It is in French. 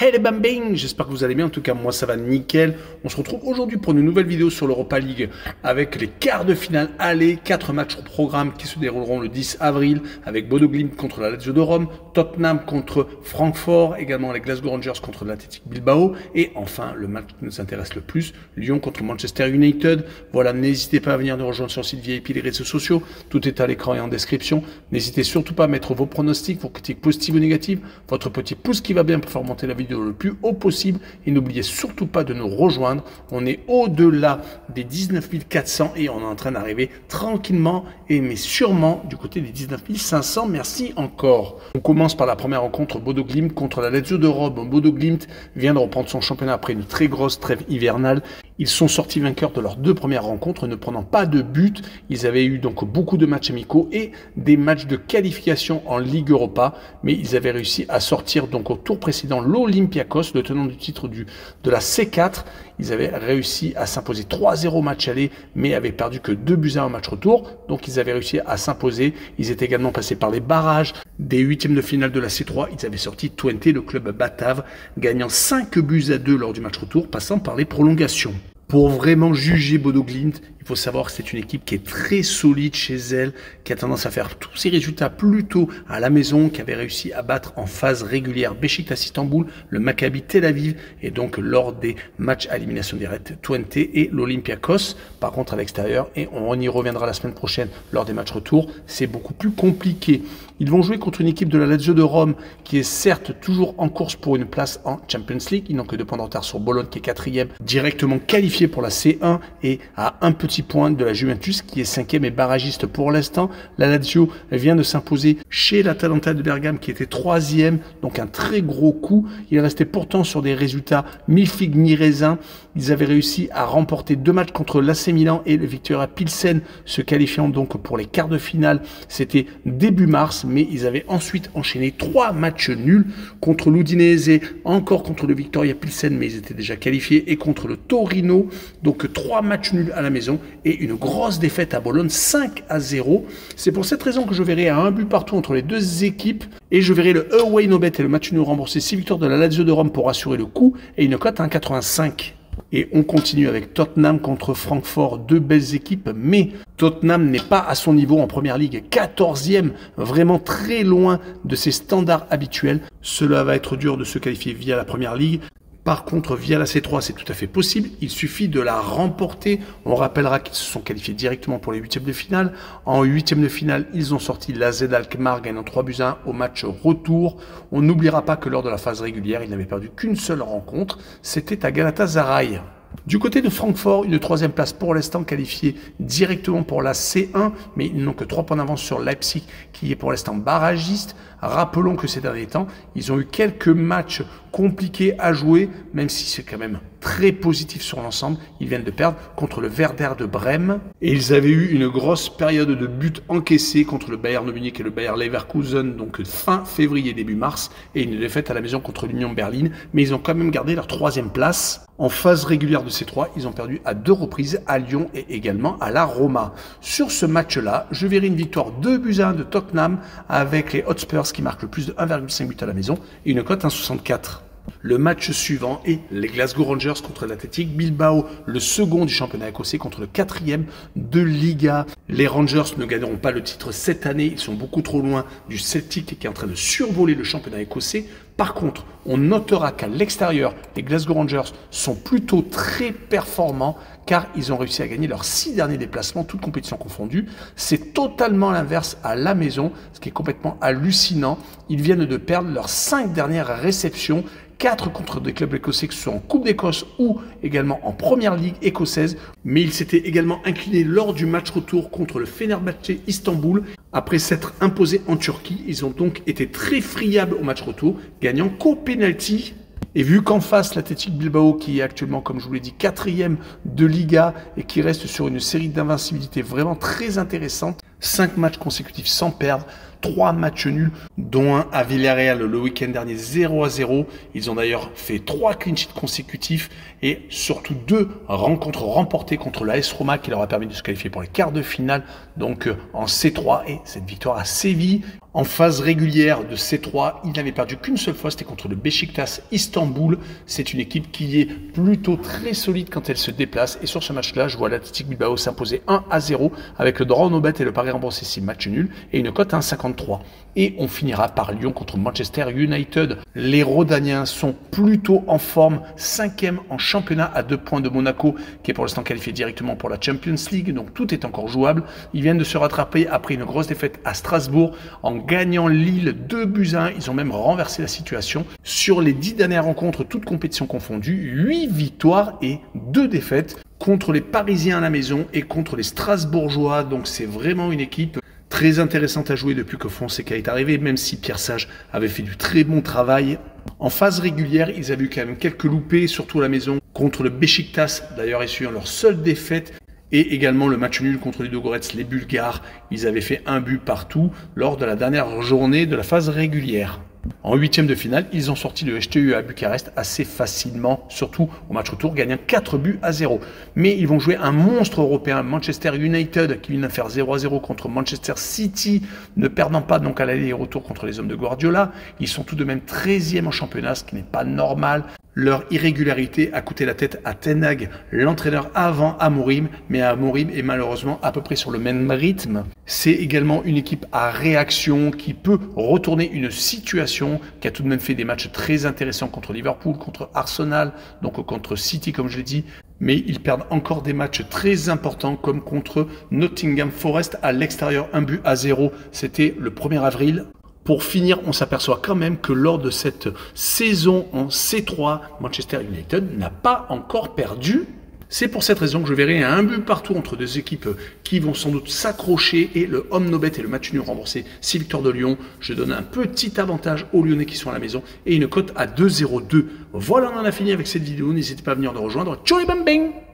Hey les bambing, j'espère que vous allez bien, en tout cas moi ça va nickel. On se retrouve aujourd'hui pour une nouvelle vidéo sur l'Europa League avec les quarts de finale aller, 4 matchs au programme qui se dérouleront le 10 avril avec Bodo Glimt contre la Lazio de Rome, Tottenham contre Francfort, également les Glasgow Rangers contre l'Athletic Bilbao et enfin le match qui nous intéresse le plus, Lyon contre Manchester United. Voilà, n'hésitez pas à venir nous rejoindre sur le site VIP, les réseaux sociaux, tout est à l'écran et en description. N'hésitez surtout pas à mettre vos pronostics, vos critiques positives ou négatives, votre petit pouce qui va bien pour faire monter la vidéo le plus haut possible et n'oubliez surtout pas de nous rejoindre. On est au-delà des 19 400 et on est en train d'arriver tranquillement et mais sûrement du côté des 19 500. Merci encore. On commence par la première rencontre Bodo Glimt contre la Lazio de Rome. Bodo Glimt vient de reprendre son championnat après une très grosse trêve hivernale. Ils sont sortis vainqueurs de leurs 2 premières rencontres, ne prenant pas de but. Ils avaient eu donc beaucoup de matchs amicaux et des matchs de qualification en Ligue Europa, mais ils avaient réussi à sortir donc au tour précédent l'Olympiakos, le tenant du titre de la C4. Ils avaient réussi à s'imposer 3-0 au match aller, mais avaient perdu que 2-1 au match retour. Donc ils avaient réussi à s'imposer. Ils étaient également passés par les barrages des 8e de finale de la C3. Ils avaient sorti Twente, le club batave, gagnant 5-2 lors du match retour, passant par les prolongations. Pour vraiment juger Bodo Glimt, il faut savoir que c'est une équipe qui est très solide chez elle, qui a tendance à faire tous ses résultats plutôt à la maison, qui avait réussi à battre en phase régulière Beşiktaş Istanbul, le Maccabi Tel Aviv, et donc lors des matchs à élimination directe, Twente et l'Olympiakos. Par contre, à l'extérieur, et on y reviendra la semaine prochaine lors des matchs retour, c'est beaucoup plus compliqué. Ils vont jouer contre une équipe de la Lazio de Rome, qui est certes toujours en course pour une place en Champions League. Ils n'ont que 2 points de retard sur Bologne, qui est 4e, directement qualifié pour la C1 et à un petit point de la Juventus, qui est 5e et barragiste pour l'instant. La Lazio vient de s'imposer chez l'Atalanta de Bergame, qui était 3e, donc un très gros coup. Il restait pourtant sur des résultats mi-figue, mi-raisin. Ils avaient réussi à remporter 2 matchs contre l'AC Milan et le Viktoria Pilsen, se qualifiant donc pour les quarts de finale. C'était début mars, mais ils avaient ensuite enchaîné 3 matchs nuls contre l'Udinese, encore contre le Viktoria Pilsen, mais ils étaient déjà qualifiés, et contre le Torino. Donc 3 matchs nuls à la maison et une grosse défaite à Bologne, 5-0. C'est pour cette raison que je verrai à 1 but partout entre les 2 équipes et je verrai le away no bet et le match nul remboursé 6 victoires de la Lazio de Rome pour assurer le coup et une cote à 1,85. Et on continue avec Tottenham contre Francfort, 2 belles équipes, mais Tottenham n'est pas à son niveau en première ligue, 14e, vraiment très loin de ses standards habituels. Cela va être dur de se qualifier via la première ligue. Par contre, via la C3, c'est tout à fait possible. Il suffit de la remporter. On rappellera qu'ils se sont qualifiés directement pour les 8e de finale. En 8e de finale, ils ont sorti l'AZ Alkmaar gagnant 3-1 au match retour. On n'oubliera pas que lors de la phase régulière, ils n'avaient perdu qu'une seule rencontre. C'était à Galatasaray. Du côté de Francfort, une 3e place pour l'instant qualifiée directement pour la C1, mais ils n'ont que 3 points d'avance sur Leipzig qui est pour l'instant barragiste. Rappelons que ces derniers temps, ils ont eu quelques matchs compliqués à jouer, même si c'est quand même très positif sur l'ensemble. Ils viennent de perdre contre le Werder de Brême et ils avaient eu une grosse période de buts encaissés contre le Bayern de Munich et le Bayer Leverkusen, donc fin février, début mars, et une défaite à la maison contre l'Union Berlin, mais ils ont quand même gardé leur 3e place. En phase régulière de ces 3, ils ont perdu à 2 reprises à Lyon et également à la Roma. Sur ce match-là, je verrai une victoire 2-1 de Tottenham avec les Hotspurs qui marquent le plus de 1,5 but à la maison et une cote 1,64. Le match suivant est les Glasgow Rangers contre l'Athletic Bilbao, le second du championnat écossais contre le 4e de Liga. Les Rangers ne gagneront pas le titre cette année, ils sont beaucoup trop loin du Celtic qui est en train de survoler le championnat écossais. Par contre, on notera qu'à l'extérieur, les Glasgow Rangers sont plutôt très performants car ils ont réussi à gagner leurs 6 derniers déplacements, toutes compétitions confondues. C'est totalement l'inverse à la maison, ce qui est complètement hallucinant. Ils viennent de perdre leurs 5 dernières réceptions, 4 contre des clubs écossais, que ce soit en Coupe d'Écosse ou également en Première Ligue écossaise. Mais ils s'étaient également inclinés lors du match retour contre le Fenerbahçe Istanbul. Après s'être imposés en Turquie, ils ont donc été très friables au match retour, gagnant qu'au penalty. Et vu qu'en face, l'Athletic Bilbao, qui est actuellement, comme je vous l'ai dit, 4e de Liga et qui reste sur une série d'invincibilité vraiment très intéressante, 5 matchs consécutifs sans perdre, 3 matchs nuls, dont un à Villarreal le week-end dernier 0-0. Ils ont d'ailleurs fait 3 clean sheets consécutifs et surtout 2 rencontres remportées contre la AS Roma qui leur a permis de se qualifier pour les quarts de finale, donc en C3, et cette victoire à Séville. En phase régulière de C3, il n'avait perdu qu'une seule fois, c'était contre le Beşiktaş Istanbul. C'est une équipe qui est plutôt très solide quand elle se déplace. Et sur ce match-là, je vois l'Athletic Bilbao s'imposer 1-0 avec le draw no bet et le pari remboursé si match nul et une cote à 1,53. Et on finira par Lyon contre Manchester United. Les Rodaniens sont plutôt en forme, 5e en championnat à 2 points de Monaco, qui est pour l'instant qualifié directement pour la Champions League. Donc tout est encore jouable. Ils viennent de se rattraper après une grosse défaite à Strasbourg en gagnant Lille 2-1. Ils ont même renversé la situation. Sur les 10 dernières rencontres, toutes compétitions confondues, 8 victoires et 2 défaites contre les Parisiens à la maison et contre les Strasbourgeois. Donc c'est vraiment une équipe très intéressante à jouer depuis que Fonseca est arrivé, même si Pierre Sage avait fait du très bon travail. En phase régulière, ils avaient eu quand même quelques loupés, surtout à la maison, contre le Beşiktaş, d'ailleurs essuyant leur seule défaite, et également le match nul contre les Ludogorets, les Bulgares. Ils avaient fait un but partout lors de la dernière journée de la phase régulière. En 8e de finale, ils ont sorti le HTU à Bucarest assez facilement, surtout au match retour, gagnant 4-0. Mais ils vont jouer un monstre européen, Manchester United, qui vient de faire 0-0 contre Manchester City, ne perdant pas donc à l'aller et retour contre les hommes de Guardiola. Ils sont tout de même 13e en championnat, ce qui n'est pas normal. Leur irrégularité a coûté la tête à Ten Hag, l'entraîneur avant Amorim, mais Amorim est malheureusement à peu près sur le même rythme. C'est également une équipe à réaction qui peut retourner une situation, qui a tout de même fait des matchs très intéressants contre Liverpool, contre Arsenal, donc contre City comme je l'ai dit, mais ils perdent encore des matchs très importants comme contre Nottingham Forest à l'extérieur, 1-0, c'était le 1er avril. Pour finir, on s'aperçoit quand même que lors de cette saison en C3, Manchester United n'a pas encore perdu. C'est pour cette raison que je verrai un but partout entre deux équipes qui vont sans doute s'accrocher et le home no bet et le match nul remboursé 6 victoires de Lyon. Je donne un petit avantage aux Lyonnais qui sont à la maison et une cote à 2,02. Voilà, on en a fini avec cette vidéo. N'hésitez pas à venir nous rejoindre. Ciao les bambins!